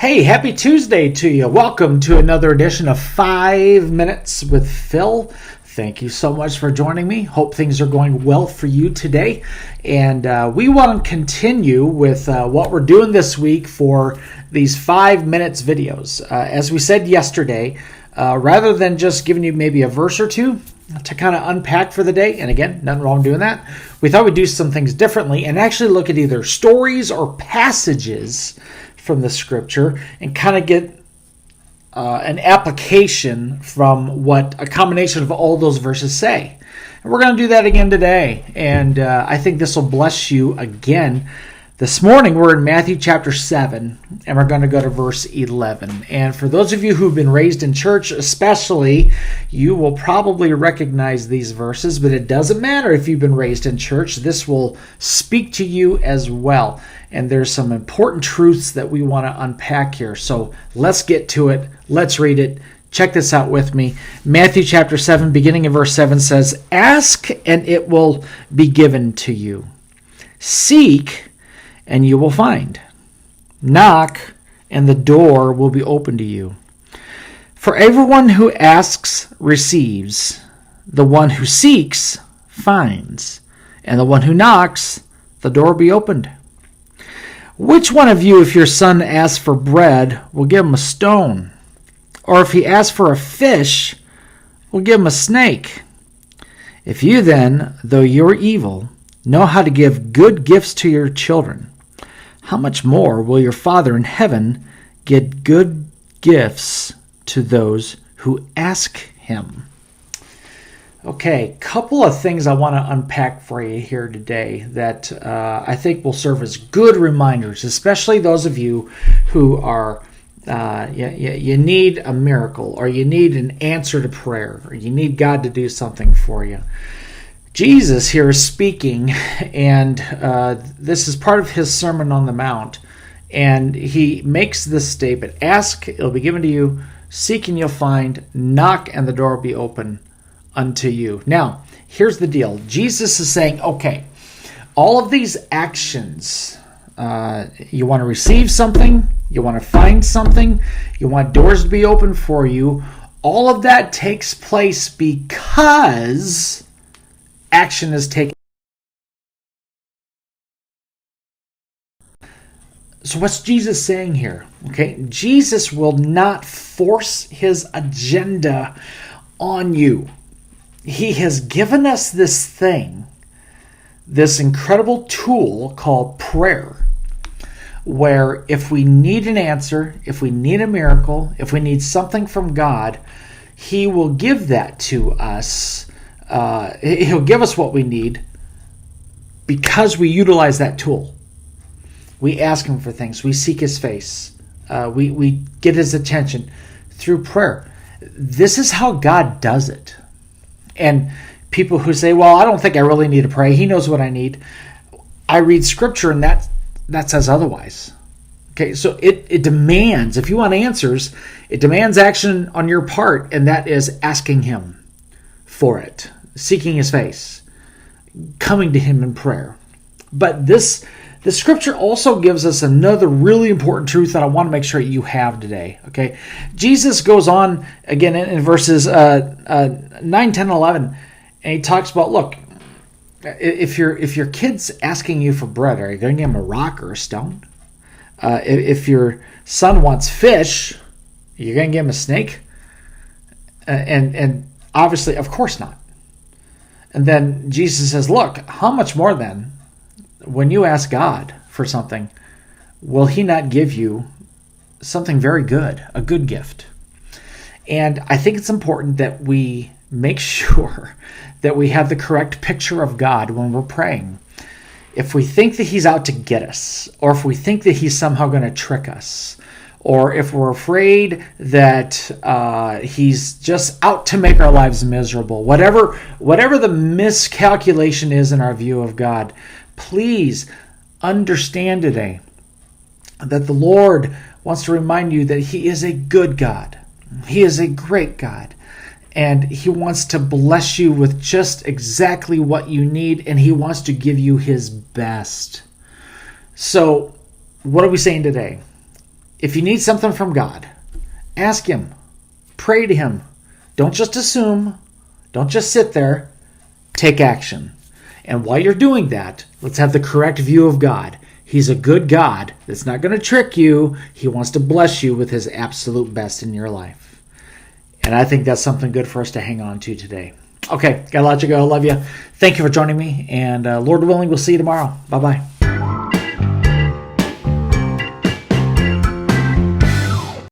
Hey, happy Tuesday to you. Welcome to another edition of 5 Minutes with Phil. Thank you so much for joining me. Hope things are going well for you today. And we want to continue with what we're doing this week for these 5 minutes videos. As we said yesterday, rather than just giving you maybe a verse or two to kind of unpack for the day, and again, nothing wrong doing that, we thought we'd do some things differently and actually look at either stories or passages from the scripture and kind of get an application from what a combination of all those verses say. And we're going to do that again today, and I think this will bless you again. This morning we're in Matthew chapter 7, and we're going to go to verse 11. And for those of you who've been raised in church especially, you will probably recognize these verses, but it doesn't matter if you've been raised in church. This will speak to you as well. And there's some important truths that we want to unpack here. So let's get to it. Let's read it. Check this out with me. Matthew chapter 7, beginning in verse 7 says, "Ask, and it will be given to you. Seek, and you will find. Knock, and the door will be open to you. For everyone who asks receives. The one who seeks finds. And the one who knocks, the door will be opened. Which one of you, if your son asks for bread, will give him a stone? Or if he asks for a fish, will give him a snake? If you then, though you are evil, know how to give good gifts to your children, how much more will your Father in heaven give good gifts to those who ask him?" Okay, couple of things I want to unpack for you here today that I think will serve as good reminders, especially those of you who are you need a miracle, or you need an answer to prayer, or you need God to do something for you. Jesus here is speaking, and this is part of his Sermon on the Mount, and he makes this statement: "Ask, it'll be given to you. Seek, and you'll find. Knock, and the door will be open unto you." Now, here's the deal. Jesus is saying, okay, all of these actions, you want to receive something, you want to find something, you want doors to be open for you, all of that takes place because action is taken. So what's Jesus saying here? Okay, Jesus will not force his agenda on you. He has given us this thing, this incredible tool called prayer, where if we need an answer, if we need a miracle, if we need something from God, he will give that to us. He'll give us what we need because we utilize that tool. We ask him for things. We seek his face. We get his attention through prayer. This is how God does it. And people who say, well, I don't think I really need to pray. He knows what I need. I read scripture, and that says otherwise. Okay, so it demands, if you want answers, it demands action on your part, and that is asking him for it, seeking his face, coming to him in prayer. But the scripture also gives us another really important truth that I want to make sure you have today. Okay, Jesus goes on again in verses 9, 10, 11, and he talks about, look, if your kid's asking you for bread, are you going to give him a rock or a stone? If your son wants fish, you're going to give him a snake? And obviously, of course not. And then Jesus says, look, how much more then, when you ask God for something, will he not give you something very good, a good gift? And I think it's important that we make sure that we have the correct picture of God when we're praying. If we think that he's out to get us, or if we think that he's somehow going to trick us, or if we're afraid that he's just out to make our lives miserable, whatever the miscalculation is in our view of God, please understand today that the Lord wants to remind you that he is a good God. He is a great God. And he wants to bless you with just exactly what you need, and he wants to give you his best. So, what are we saying today? If you need something from God, ask Him. Pray to Him. Don't just assume. Don't just sit there. Take action. And while you're doing that, let's have the correct view of God. He's a good God that's not going to trick you. He wants to bless you with His absolute best in your life. And I think that's something good for us to hang on to today. Okay, gotta let you go. Love you. Thank you for joining me. And Lord willing, we'll see you tomorrow. Bye-bye.